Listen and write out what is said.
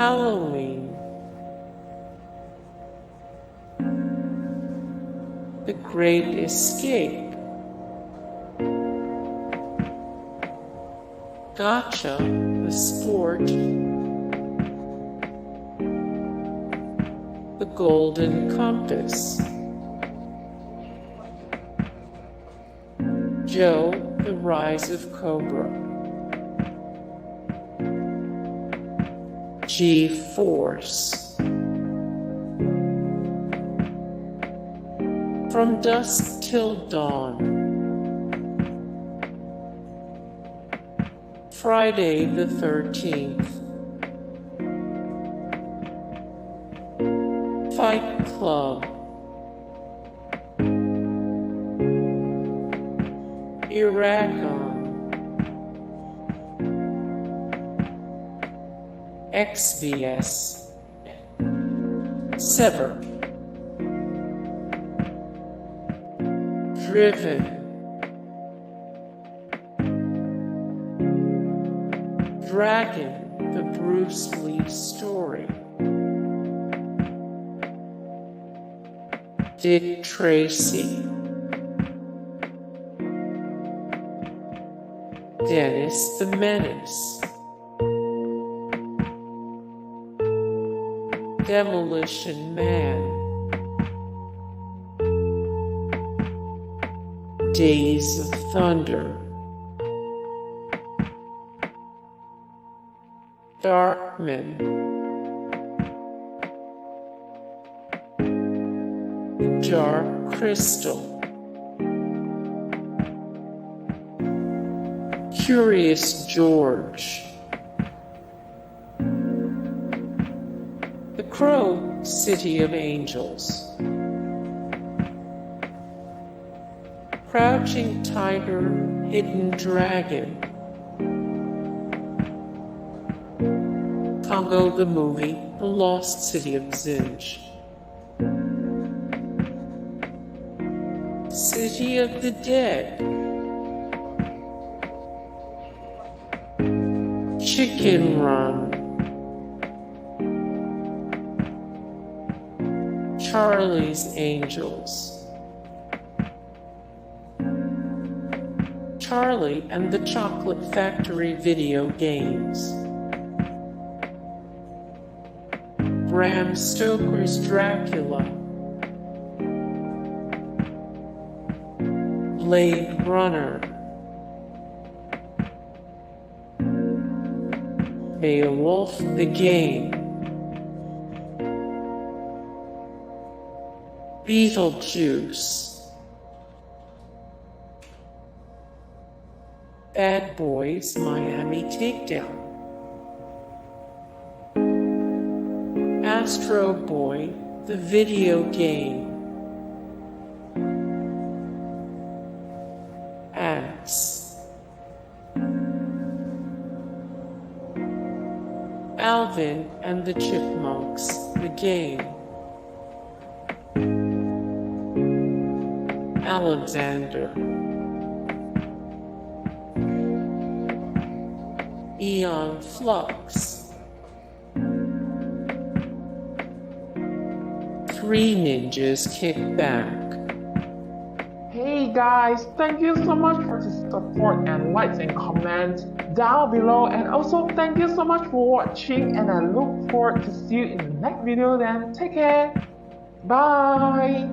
Halloween. The Great Escape. Gotcha, the Sport. The Golden Compass. Joe, the Rise of Cobra. G-Force. From Dusk Till Dawn. Friday the 13th. Fight Club. Eragon. XBS. Sever. Driven. Dragon, the Bruce Lee story. Dick Tracy. Dennis the Menace. Demolition Man. Days of Thunder. Darkman. Dark Crystal. Curious George. The Crow, City of Angels. Crouching Tiger, Hidden Dragon. Congo the movie, The Lost City of Zinj. City of the Dead. Chicken Run. Charlie's Angels. Charlie and the Chocolate Factory video games. Bram Stoker's Dracula. Blade Runner. Beowulf the Game. Beetlejuice. Bad Boys Miami Takedown. Astro Boy, the video game. Antz. Alvin and the Chipmunks, the game. Alexander. Eon Flux. Three Ninjas Kick Back. Hey guys, thank you so much for the support and likes and comments down below, and also thank you so much for watching, and I look forward to see you in the next video. Then take care. Bye.